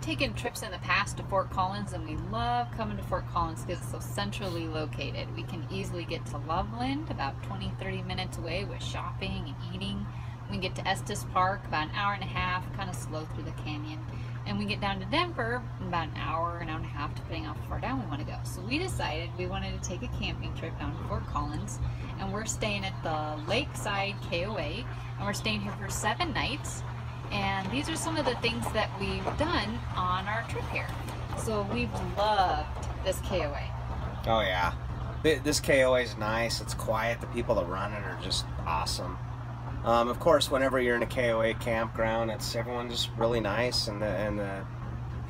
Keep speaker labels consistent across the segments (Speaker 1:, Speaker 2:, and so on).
Speaker 1: have taken trips in the past to Fort Collins, and we love coming to Fort Collins because it's so centrally located. We can easily get to Loveland, about 20-30 minutes away, with shopping and eating. We can get to Estes Park, about an hour and a half, kind of slow through the canyon. And we get down to Denver, about an hour and a half, depending on how far down we want to go. So we decided we wanted to take a camping trip down to Fort Collins, and we're staying at the Lakeside KOA, and we're staying here for 7 nights. And these are some of the things that we've done on our trip here. So we've loved this KOA.
Speaker 2: Oh yeah, this KOA is nice. It's quiet. The people that run it are just awesome. Of course, whenever you're in a KOA campground, everyone's just really nice, and the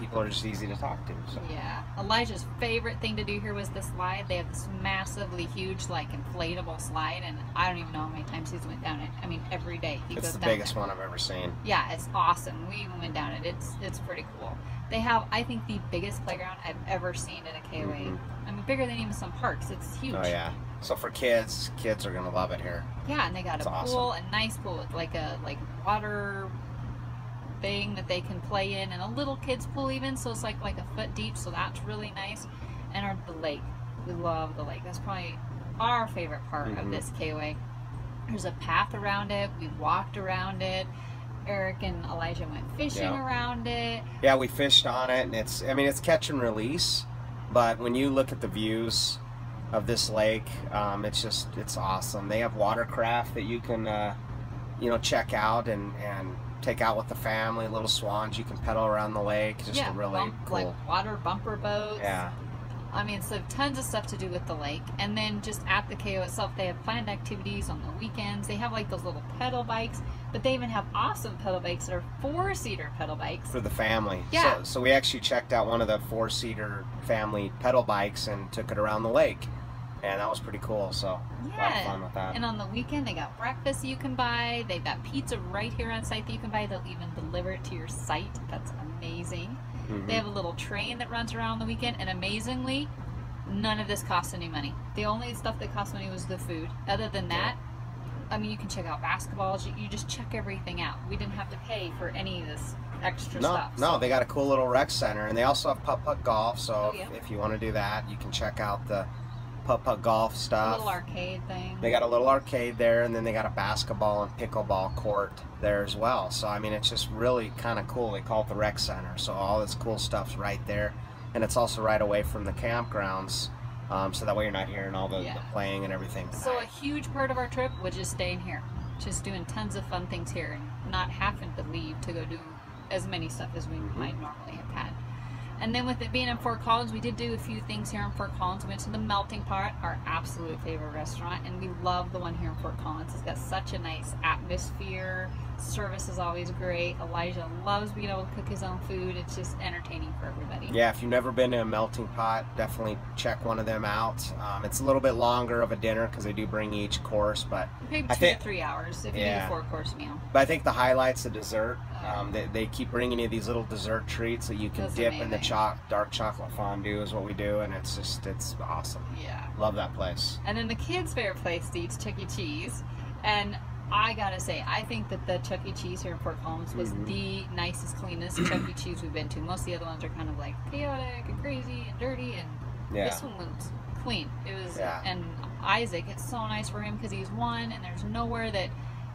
Speaker 2: people are just easy to talk to. So.
Speaker 1: Yeah. Elijah's favorite thing to do here was the slide. They have this massively huge, like, inflatable slide, and I don't even know how many times he's went down it. I mean, every day he goes down it.
Speaker 2: It's the biggest one I've ever seen.
Speaker 1: Yeah, it's awesome. We even went down it. It's pretty cool. They have, I think, the biggest playground I've ever seen at a KOA. I mean, bigger than even some parks. It's huge.
Speaker 2: Oh yeah. So for kids are gonna love it here.
Speaker 1: Yeah, and they got a pool, a nice pool with like a water thing that they can play in, and a little kids pool even, so it's like a foot deep, so that's really nice. And the lake, we love the lake. That's probably our favorite part of this KOA. There's a path around it. We walked around it. Eric and Elijah went fishing around it.
Speaker 2: Yeah, we fished on it, and it's catch and release, but when you look at the views of this lake, it's awesome. They have watercraft that you can check out and take out with the family, little swans you can pedal around the lake. Just really cool.
Speaker 1: Like water bumper boats.
Speaker 2: Yeah.
Speaker 1: I mean, so tons of stuff to do with the lake. And then just at the KO itself, they have planned activities on the weekends. They have like those little pedal bikes, but they even have awesome pedal bikes that are 4-seater pedal bikes.
Speaker 2: For the family.
Speaker 1: Yeah.
Speaker 2: So we actually checked out one of the 4-seater family pedal bikes and took it around the lake. And that was pretty cool, so a lot of fun with that.
Speaker 1: And on the weekend, they got breakfast you can buy. They've got pizza right here on site that you can buy. They'll even deliver it to your site. That's amazing. They have a little train that runs around the weekend, and amazingly, none of this costs any money. The only stuff that cost money was the food. Other than that, I mean, you can check out basketballs. You just check everything out. We didn't have to pay for any of this extra stuff.
Speaker 2: No, they got a cool little rec center, and they also have putt-putt golf, so if you want to do that, you can check out the putt-putt golf stuff.
Speaker 1: A little arcade thing.
Speaker 2: They got a little arcade there, and then they got a basketball and pickleball court there as well. So, I mean, it's just really kind of cool. They call it the rec center, so all this cool stuff's right there. And it's also right away from the campgrounds, so that way you're not hearing all the playing and everything.
Speaker 1: So a huge part of our trip was just staying here. Just doing tons of fun things here and not having to leave to go do as many stuff as we might normally have had. And then with it being in Fort Collins, we did do a few things here in Fort Collins. We went to the Melting Pot, our absolute favorite restaurant, and we love the one here in Fort Collins. It's got such a nice atmosphere. Service is always great. Elijah loves being able to cook his own food. It's just entertaining for everybody.
Speaker 2: Yeah, if you've never been to a Melting Pot, definitely check one of them out. It's a little bit longer of a dinner because they do bring each course, but
Speaker 1: maybe 2 to 3 hours if you do a 4-course meal.
Speaker 2: But I think the highlight's the dessert. They keep bringing you these little dessert treats that you can dip in the dark chocolate fondue is what we do, and it's awesome. Yeah, love that place.
Speaker 1: And then the kids' favorite place to eat is Chuck E. Cheese, and I gotta say, I think that the Chuck E. Cheese here in Fort Collins was the nicest, cleanest Chuck E. Cheese we've been to. Most of the other ones are kind of like chaotic and crazy and dirty, and this one was clean. It was, and Isaac, it's so nice for him because he's 1, and there's nowhere that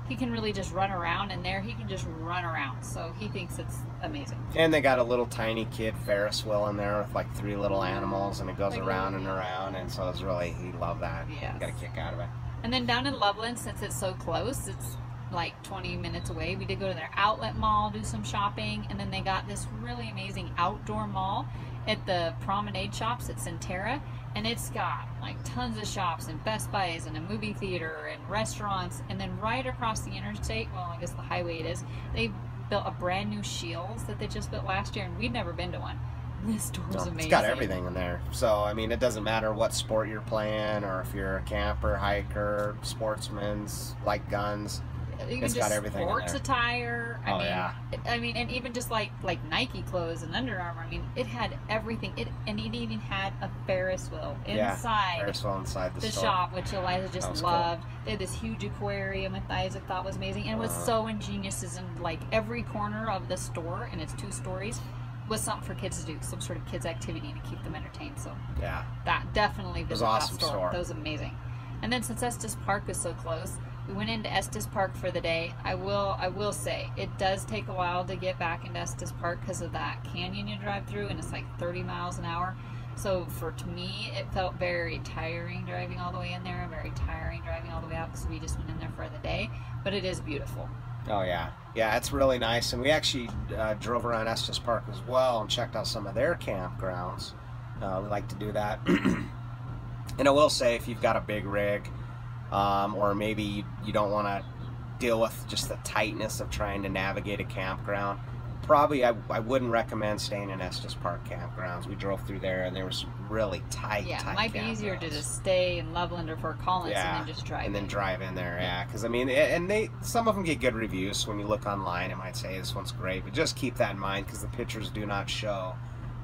Speaker 1: he can really just run around, and there he can just run around, so he thinks it's amazing.
Speaker 2: And they got a little tiny kid Ferris wheel in there with like 3 little animals, and it goes around and around, and so he loved that. He got a kick out of it.
Speaker 1: And then down in Loveland, since it's so close, it's like 20 minutes away, we did go to their outlet mall, do some shopping, and then they got this really amazing outdoor mall at the Promenade Shops at Centera, and it's got like tons of shops and Best Buys and a movie theater and restaurants, and then right across the interstate, well, I guess the highway it is, they built a brand new Shields that they just built last year, and we'd never been to one. This store is amazing.
Speaker 2: It's got everything in there. So, I mean, it doesn't matter what sport you're playing, or if you're a camper, hiker, sportsman, like guns. It's got everything in there.
Speaker 1: Sports attire. I mean, and even just like Nike clothes and Under Armour. I mean, it had everything. And it even had a Ferris wheel inside.
Speaker 2: Ferris wheel inside the store.
Speaker 1: Shop, which Eliza just loved. Cool. They had this huge aquarium that Isaac thought was amazing, and it was so ingenious. Is in like every corner of the store, and it's 2 stories. was something for kids to do, some sort of kids activity to keep them entertained. So
Speaker 2: yeah,
Speaker 1: that definitely
Speaker 2: was
Speaker 1: visit
Speaker 2: awesome
Speaker 1: that store. That was amazing. And then since Estes Park is so close, we went into Estes Park for the day. I will say it does take a while to get back into Estes Park because of that canyon you drive through, and it's like 30 miles an hour. So to me, it felt very tiring driving all the way in there, and very tiring driving all the way out because we just went in there for the day. But it is beautiful.
Speaker 2: Oh yeah, yeah, it's really nice. And we actually drove around Estes Park as well and checked out some of their campgrounds. We like to do that. And I will say, if you've got a big rig, or maybe you don't want to deal with just the tightness of trying to navigate a campground, probably I wouldn't recommend staying in Estes Park campgrounds. We drove through there and there was some really tight,
Speaker 1: yeah, it might be easier to just stay in Loveland or Fort Collins and then just drive
Speaker 2: and then drive in there, yeah. Because I mean, and some of them get good reviews. So when you look online, it might say this one's great, but just keep that in mind because the pictures do not show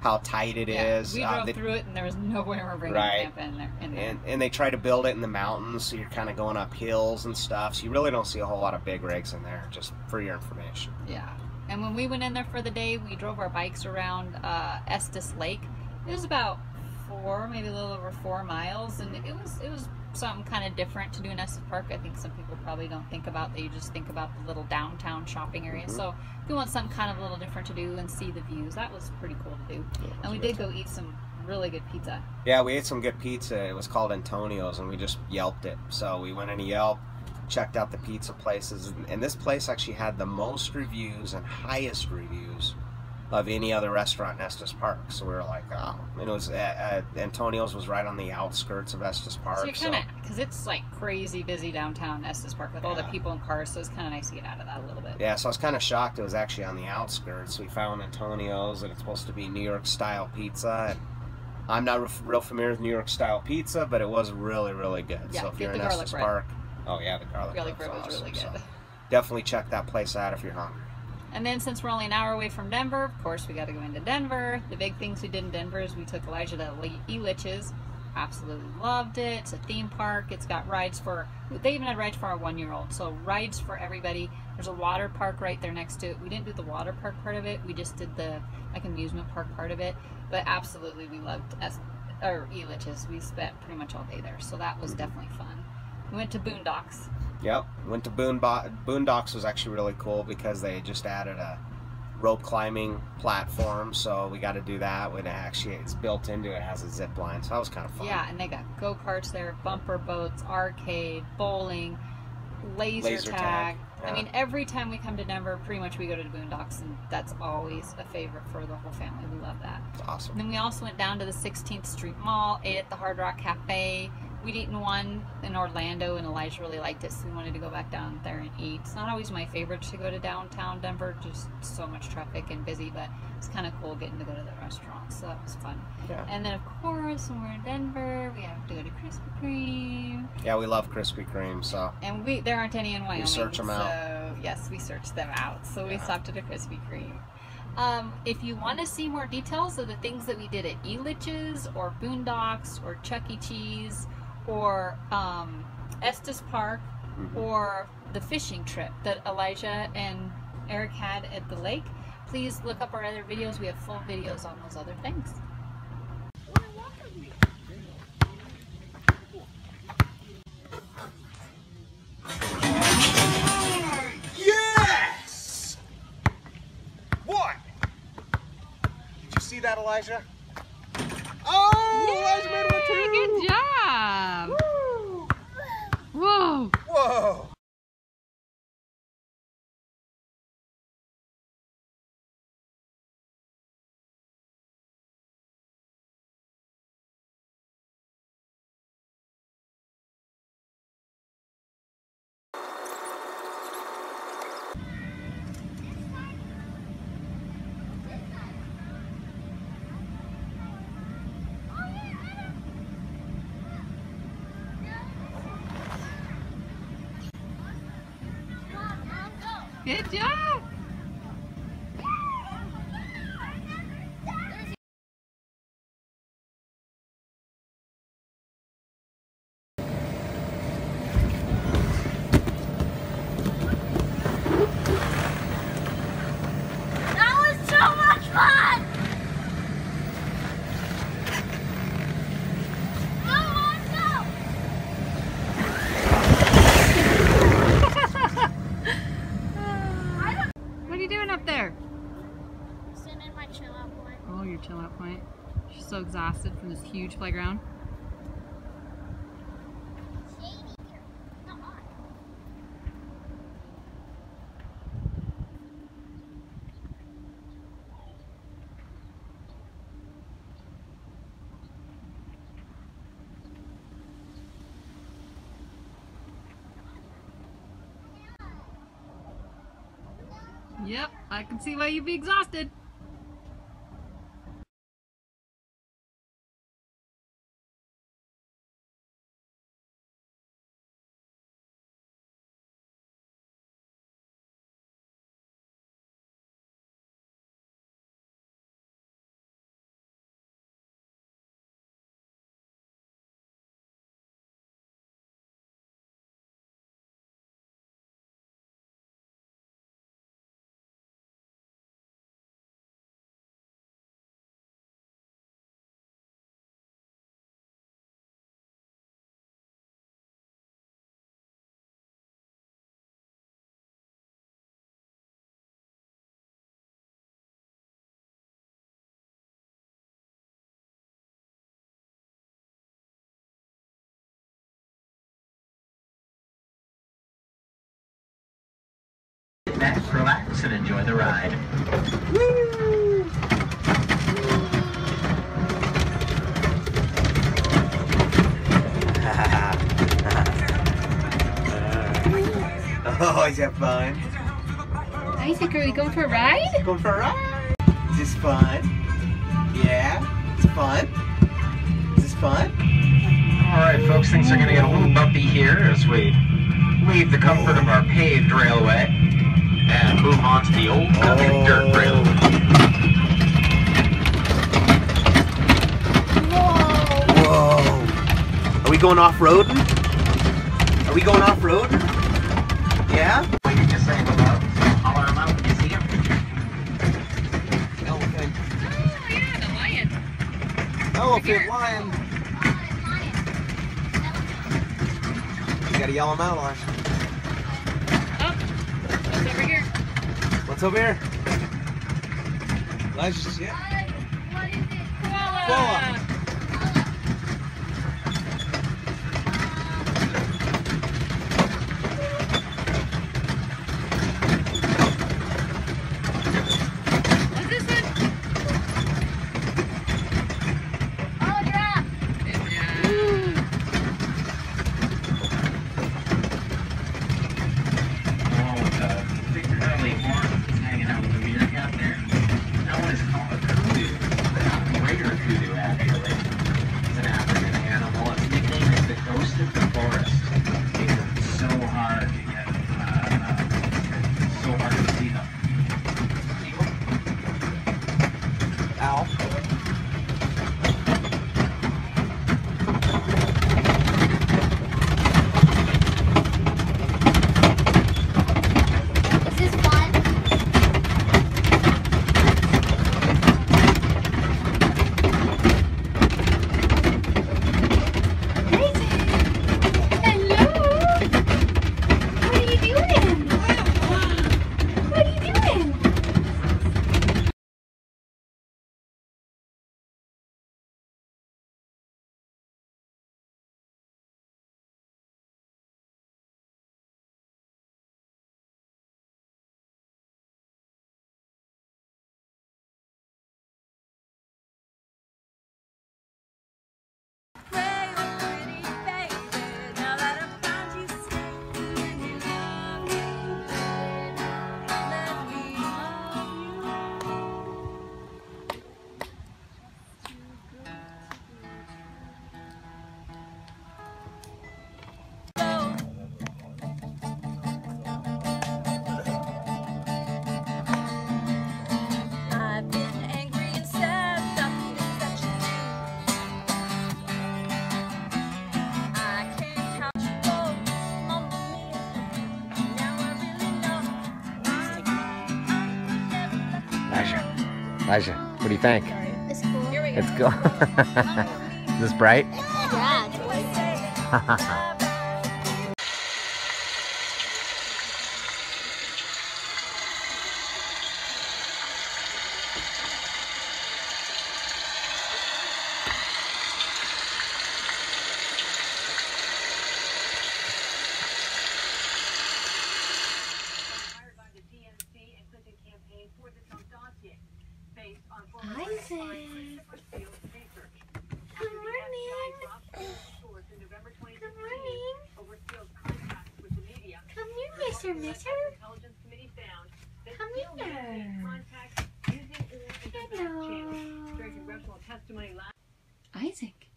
Speaker 2: how tight it is.
Speaker 1: We drove through it and there was no way we're bringing camp in there.
Speaker 2: And they try to build it in the mountains, so you're kind of going up hills and stuff. So you really don't see a whole lot of big rigs in there, just for your information.
Speaker 1: Yeah. And when we went in there for the day, we drove our bikes around Estes Lake. It was about maybe a little over 4 miles, and it was something kind of different to do in Estes Park. I think some people probably don't think about that. You just think about the little downtown shopping area. So if you want something kind of a little different to do and see the views, that was pretty cool to do. Yeah, and we did go eat some really good pizza. Yeah,
Speaker 2: we ate some good pizza. It was called Antonio's, and we just Yelped it. So we went into Yelp, checked out the pizza places, and this place actually had the most reviews and highest reviews of any other restaurant in Estes Park. So we were like, oh. And it was Antonio's was right on the outskirts of Estes Park. So you're kind of,
Speaker 1: because it's like crazy busy downtown Estes Park with all the people and cars, so it's kind of nice to get out of that a little bit.
Speaker 2: Yeah, so I was kind of shocked it was actually on the outskirts. We found Antonio's, and it's supposed to be New York style pizza. And I'm not real familiar with New York style pizza, but it was really, really good.
Speaker 1: Yeah,
Speaker 2: so if you're in Estes Park, oh yeah, the garlic bread was
Speaker 1: really good. So
Speaker 2: definitely check that place out if you're hungry.
Speaker 1: And then since we're only an hour away from Denver, of course we got to go into Denver. The big things we did in Denver is we took Elijah to Elitch's. Absolutely loved it. It's a theme park. It's got rides for, they even had rides for our 1-year-old. So rides for everybody. There's a water park right there next to it. We didn't do the water park part of it. We just did the like amusement park part of it. But absolutely we loved Elitch's. We spent pretty much all day there. So that was definitely fun. We went to Boondocks.
Speaker 2: Yep, went to Boondocks. Was actually really cool because they just added a rope climbing platform, so we got to do that. When it's built into it, it has a zip line, so that was kind of fun.
Speaker 1: Yeah, and they got go-karts there, bumper boats, arcade, bowling, laser tag. Yeah. I mean, every time we come to Denver, pretty much we go to the Boondocks, and that's always a favorite for the whole family. We love that.
Speaker 2: It's awesome.
Speaker 1: And then we also went down to the 16th Street Mall, ate at the Hard Rock Cafe. We'd eaten one in Orlando, and Elijah really liked it, so we wanted to go back down there and eat. It's not always my favorite to go to downtown Denver, just so much traffic and busy, but it's kind of cool getting to go to the restaurant, so that was fun. Yeah. And then, of course, when we're in Denver, we have to go to Krispy Kreme.
Speaker 2: Yeah, we love Krispy Kreme, so.
Speaker 1: And there aren't any in Wyoming.
Speaker 2: We search them out.
Speaker 1: So, yes, we searched them out, so we stopped at a Krispy Kreme. If you want to see more details of the things that we did at Elitch's or Boondocks or Chuck E. Cheese, or Estes Park, or the fishing trip that Elijah and Eric had at the lake, please look up our other videos. We have full videos on those other things.
Speaker 2: Yes! What? Did you see that, Elijah? Oh,
Speaker 1: yay!
Speaker 2: Elijah made one too!
Speaker 1: Good job! Woo! Whoa!
Speaker 2: Whoa!
Speaker 1: Good job!
Speaker 3: That was so much fun!
Speaker 1: She's so exhausted from this huge playground. Yep, I can see why you'd be exhausted.
Speaker 3: Back, relax, and enjoy the ride.
Speaker 2: Woo! Oh, is that fun?
Speaker 1: Isaac, are we going for a ride?
Speaker 2: Going for a ride? Is this fun? Yeah? It's fun? Is this fun?
Speaker 3: Alright, folks, things are going to get a little bumpy here as we leave the comfort of our paved railway and move on to the old country dirt railway.
Speaker 2: Whoa! Are we going off-roading? Are we going off-roading? Yeah?
Speaker 3: What did you say about Holler Mountain Museum?
Speaker 2: Elephant.
Speaker 1: Oh yeah, the lion.
Speaker 2: Elephant, lion. You gotta yell them out, Elijah.
Speaker 1: Oh, what's over here?
Speaker 2: What's over here? Elijah's, yeah.
Speaker 1: What is it? Koala.
Speaker 2: Koala.
Speaker 1: What's this one? Oh, giraffe.
Speaker 3: Oh, the big curly horn that's hanging out with the meerkat there. That one is called a kudu. A greater kudu, actually. It's an African animal. Its nickname is the ghost of the forest. Because it's so hard to get, so hard to see them.
Speaker 2: Ow.
Speaker 4: Is this fun?
Speaker 1: Hello. What are you doing? What are you doing?
Speaker 5: I've been angry and sad about the things that you do. I can't couch for Mamma Mia. Now I really know.
Speaker 2: Elijah, what do you think?
Speaker 4: It's cool.
Speaker 5: Here we go.
Speaker 2: It's cool. Is this bright?
Speaker 4: Yeah, it's cool.
Speaker 1: here, mister. Come here. Hello. Isaac,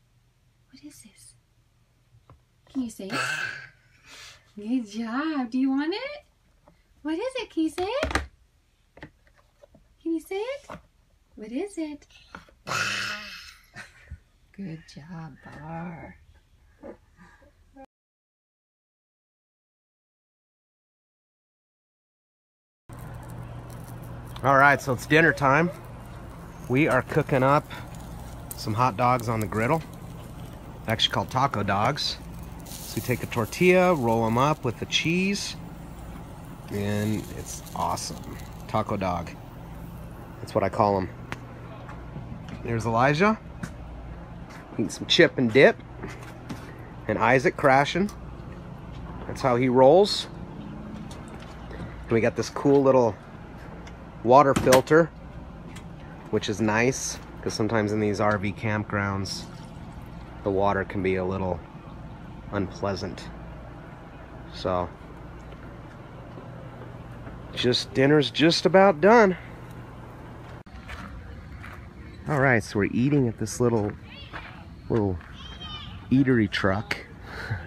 Speaker 1: what is this? Can you say it? Good job. Do you want it? What is it? Can you say it? Can you say it? What is it? Good job, Bar.
Speaker 2: All right, so it's dinner time. We are cooking up some hot dogs on the griddle. Actually called taco dogs. So we take a tortilla, roll them up with the cheese, and it's awesome. Taco dog. That's what I call them. There's Elijah eating some chip and dip, and Isaac crashing. That's how he rolls. And we got this cool little water filter, which is nice because sometimes in these RV campgrounds the water can be a little unpleasant. So dinner's just about done. All right, so we're eating at this little eatery truck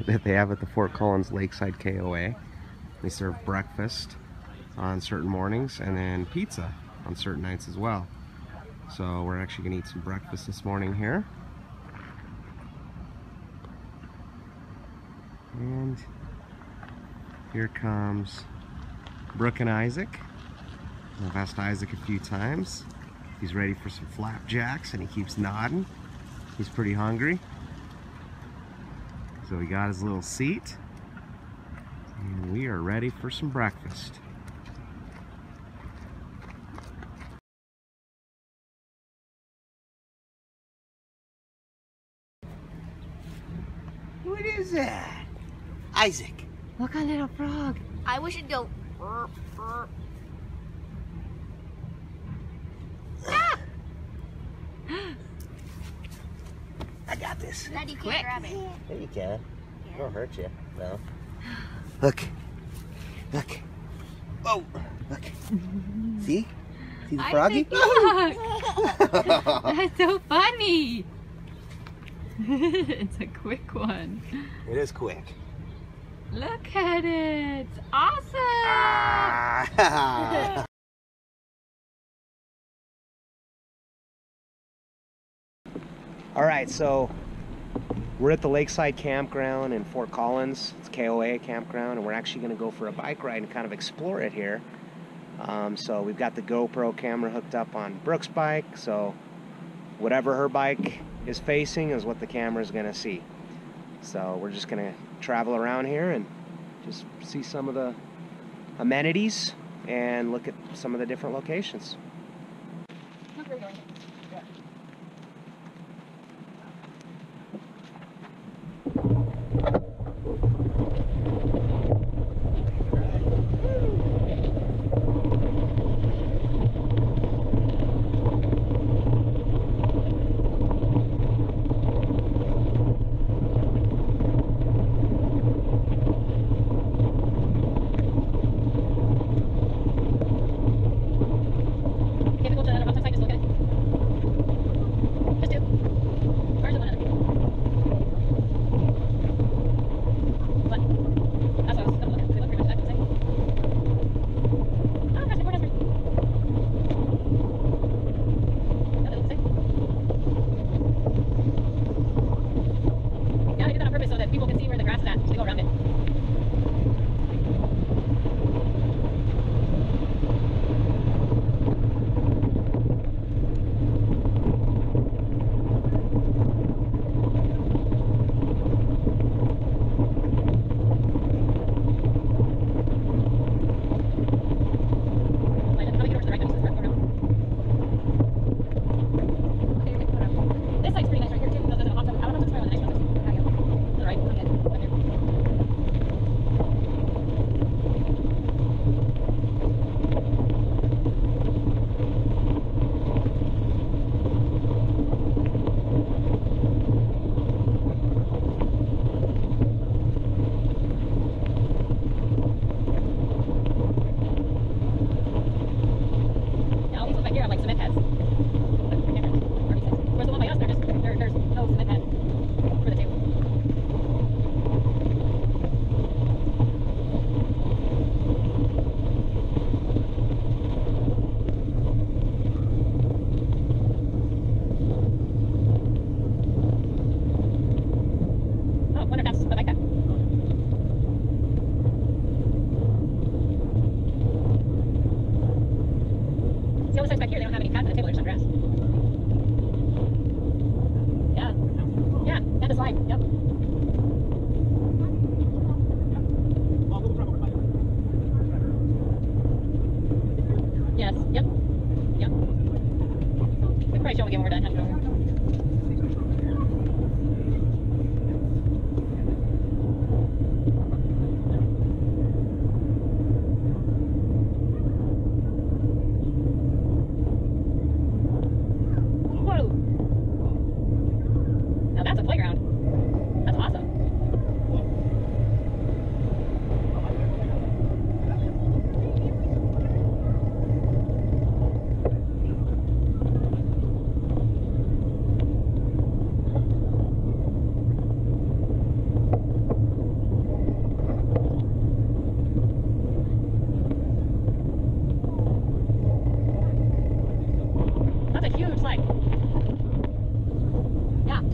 Speaker 2: that they have at the Fort Collins Lakeside KOA. They serve breakfast on certain mornings and then pizza on certain nights as well. So we're actually gonna eat some breakfast this morning here. And here comes Brooke and Isaac. I've asked Isaac a few times. He's ready for some flapjacks and he keeps nodding. He's pretty hungry. So he got his little seat and we are ready for some breakfast. What is that? Isaac.
Speaker 1: Look, a little frog.
Speaker 4: I wish it'd go. Burp, burp.
Speaker 2: I got this.
Speaker 4: Daddy can't
Speaker 1: Quick.
Speaker 4: grab it.
Speaker 2: Yeah, you can. It won't hurt you. No. Look. Look. Oh, look. See? See the froggy?
Speaker 1: Look. That's so funny. It's a quick one.
Speaker 2: It is quick.
Speaker 1: Look at it. It's awesome.
Speaker 2: Ah. All right, so we're at the Lakeside Campground in Fort Collins. It's KOA campground, and we're actually going to go for a bike ride and kind of explore it here. So we've got the GoPro camera hooked up on Brooke's bike, so whatever her bike is facing is what the camera is going to see. So we're just going to travel around here and just see some of the amenities and look at some of the different locations.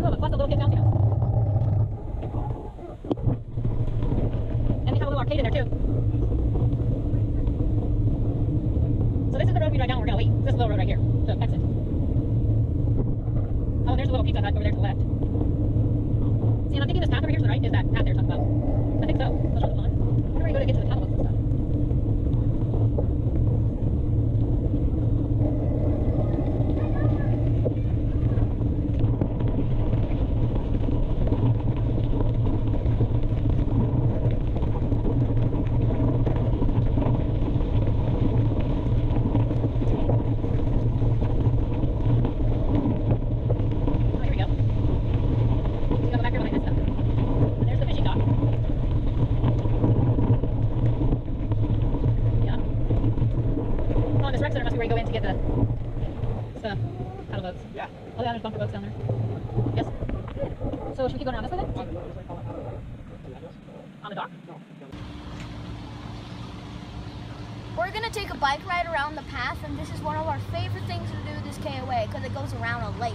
Speaker 1: two of them, plus the little kid bouncy house. And we have a little arcade in there too. So this is the road we drive down. We're gonna wait. This little road right here, the exit. Oh, and there's a little pizza hut over there to the left. See, and I'm thinking this path over here to the right is that path they're talking about. I think so. Let's show the pond. I wonder where you go to get to the tunnels and stuff. Bunker boats down there. Yes. So should we keep going around this way then? On the dock?
Speaker 4: We're gonna take a bike ride around the path, and this is one of our favorite things to do this KOA because it goes around a lake.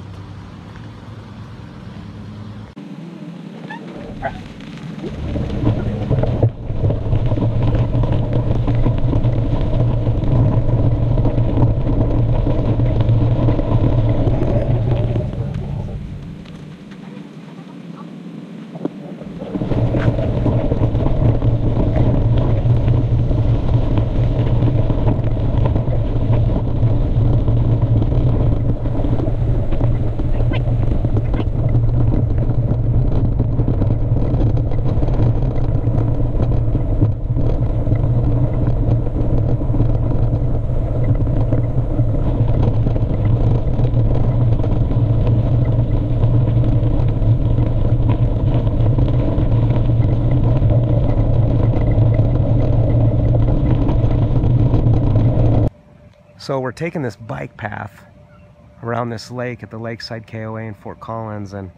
Speaker 2: So we're taking this bike path around this lake at the Lakeside KOA in Fort Collins, and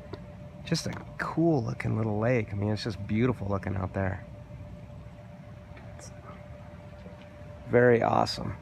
Speaker 2: just a cool looking little lake. I mean, it's just beautiful looking out there. It's very awesome.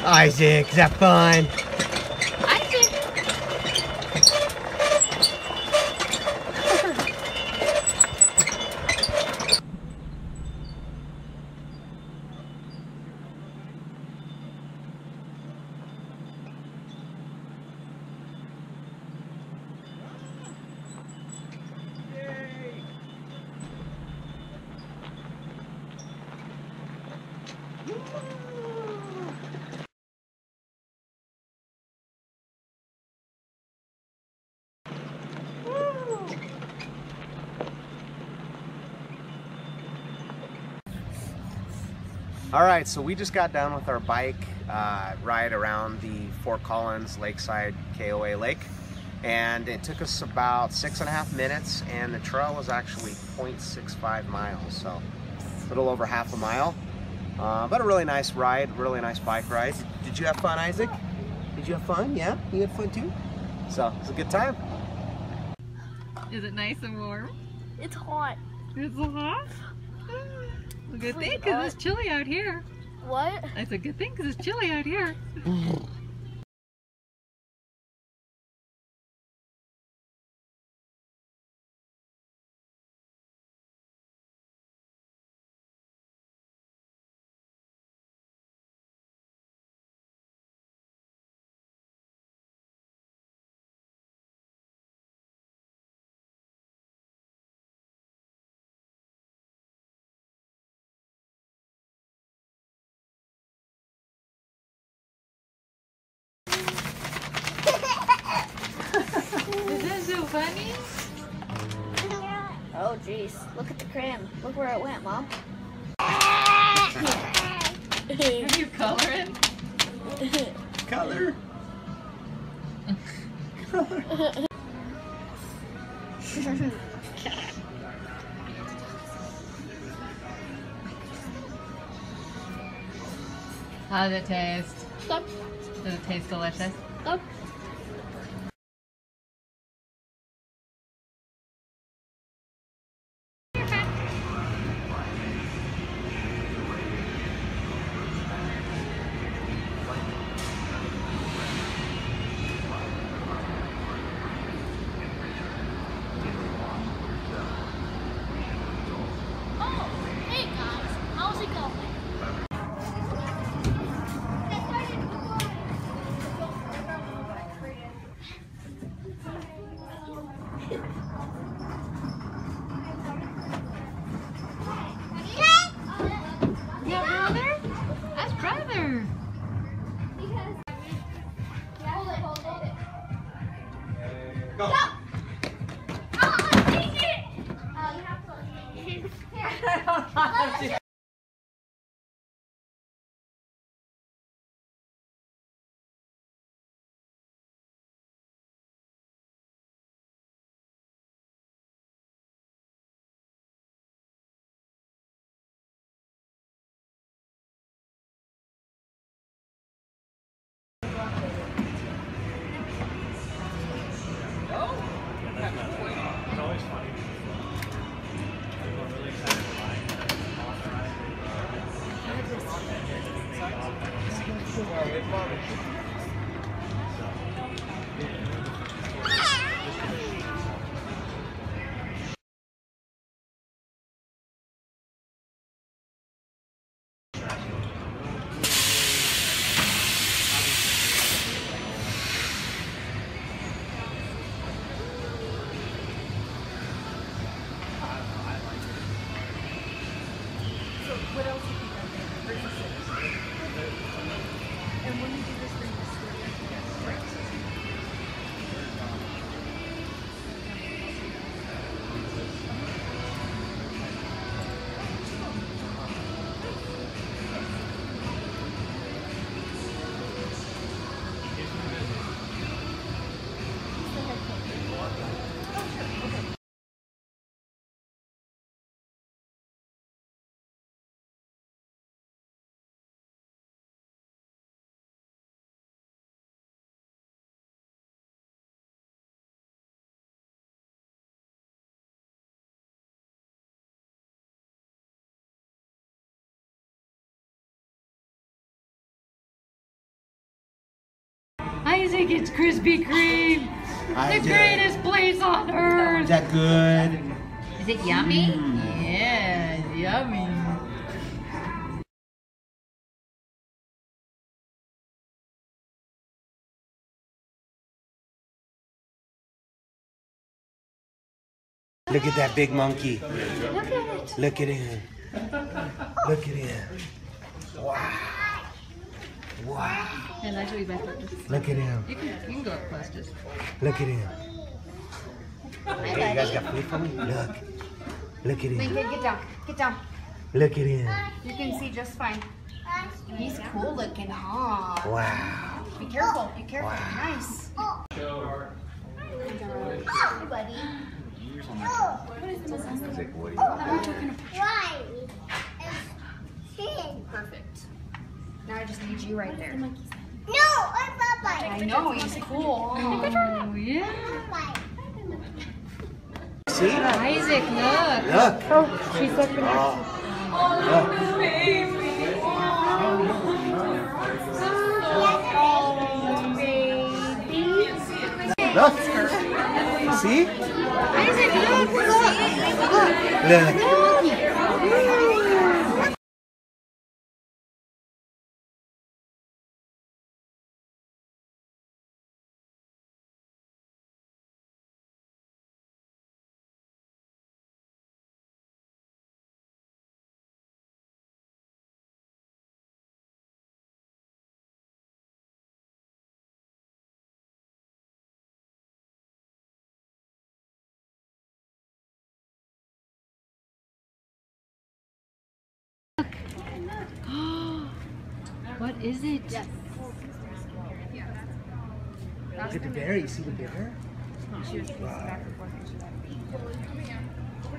Speaker 2: Isaac, is that fun?
Speaker 1: Isaac.
Speaker 2: All right, so we just got done with our bike ride around the Fort Collins Lakeside KOA Lake, and it took us about 6.5 minutes, and the trail was actually 0.65 miles, so a little over half a mile. But a really nice ride, really nice bike ride. Did you have fun, Isaac? Did you have fun? Yeah? You had fun too? So, it was a good time.
Speaker 1: Is it nice and warm?
Speaker 4: It's hot.
Speaker 1: It's hot? A good thing because it's chilly out here.
Speaker 4: What?
Speaker 1: That's a good thing because it's chilly out here. Is that so funny?
Speaker 4: Oh jeez, look at the creme. Look where it went, Mom.
Speaker 1: Are you coloring?
Speaker 2: Color.
Speaker 1: How does it taste?
Speaker 4: Good.
Speaker 1: Does it taste delicious?
Speaker 4: Good. Hey guys, how's it going?
Speaker 1: Yeah, brother? That's brother.
Speaker 4: Hold it.
Speaker 2: Go.
Speaker 1: Isaac, it's Krispy Kreme. The greatest place on earth.
Speaker 2: Is that good?
Speaker 1: Is it yummy? Yeah, yummy.
Speaker 2: Look at that big monkey.
Speaker 1: Look at it.
Speaker 2: Look at him. Look at him. Wow. Wow.
Speaker 1: And that's what we better just.
Speaker 2: Look at him.
Speaker 1: You can go up close just.
Speaker 2: Look at him. Hey, you guys got food for me? Look. Look at him.
Speaker 4: Lincoln, get down. Get down.
Speaker 2: Look at him.
Speaker 4: You can see just fine. He's cool looking, huh?
Speaker 2: Wow.
Speaker 4: Be careful. Be careful.
Speaker 2: Wow.
Speaker 4: Nice. Hey, buddy. Perfect. Now I just need you right there.
Speaker 6: No, I'm Papa.
Speaker 4: I know, he's cool.
Speaker 1: Oh, yeah.
Speaker 2: See?
Speaker 1: Isaac, look.
Speaker 2: Look.
Speaker 4: Oh, she's looking at you.
Speaker 2: Look. See?
Speaker 1: Isaac, look.
Speaker 2: Look.
Speaker 1: What is it?
Speaker 4: Yes.
Speaker 2: Look at the bear. You see the bear?
Speaker 4: Wow.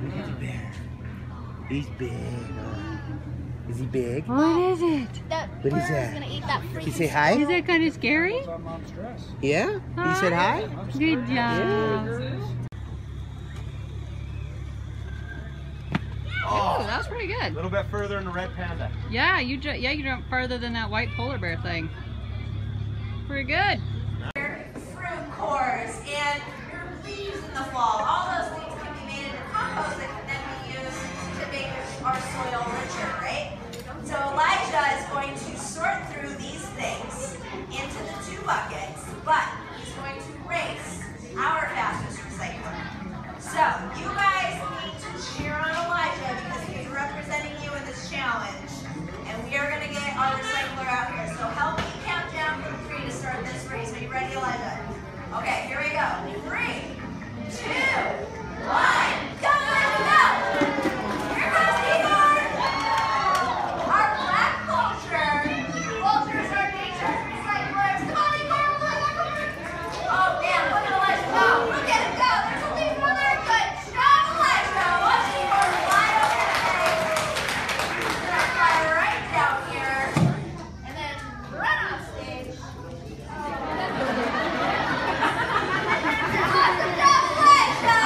Speaker 2: Look at the bear. He's big. Is he big?
Speaker 1: What is it?
Speaker 4: That
Speaker 2: What is
Speaker 4: bird is
Speaker 2: that?
Speaker 4: gonna eat that
Speaker 2: Can you
Speaker 4: freaking
Speaker 2: say hi?
Speaker 1: Is that kind of scary?
Speaker 2: Yeah? He said hi?
Speaker 1: Good job. Oh, that was pretty good.
Speaker 7: A little bit further in the red panda.
Speaker 1: Yeah, you jumped farther than that white polar bear thing. Pretty good.
Speaker 5: Fruit cores and your leaves in the fall. All those things can be made into compost that can then be used to make our soil richer, right? So Elijah is going to sort through these things into the 2 buckets, but he's going to race our fastest recycler. So you guys need to cheer on Elijah because he's representing you in this challenge. And we are going to get our recycler out here. So help me count down from 3 to start this race. Are you ready, Elijah? Okay, here we go. 3, 2, 1. Go, Elijah, go! Here comes Igor! Our black vultures are nature's recyclers. Come on, Igor! Oh, man, look at Elijah go! Look at him go! There's a leaf on there. Good job, Elijah! Watch Igor fly over the place. He's gonna fly right down here and then run off stage. Awesome job, Elijah!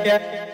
Speaker 2: yeah.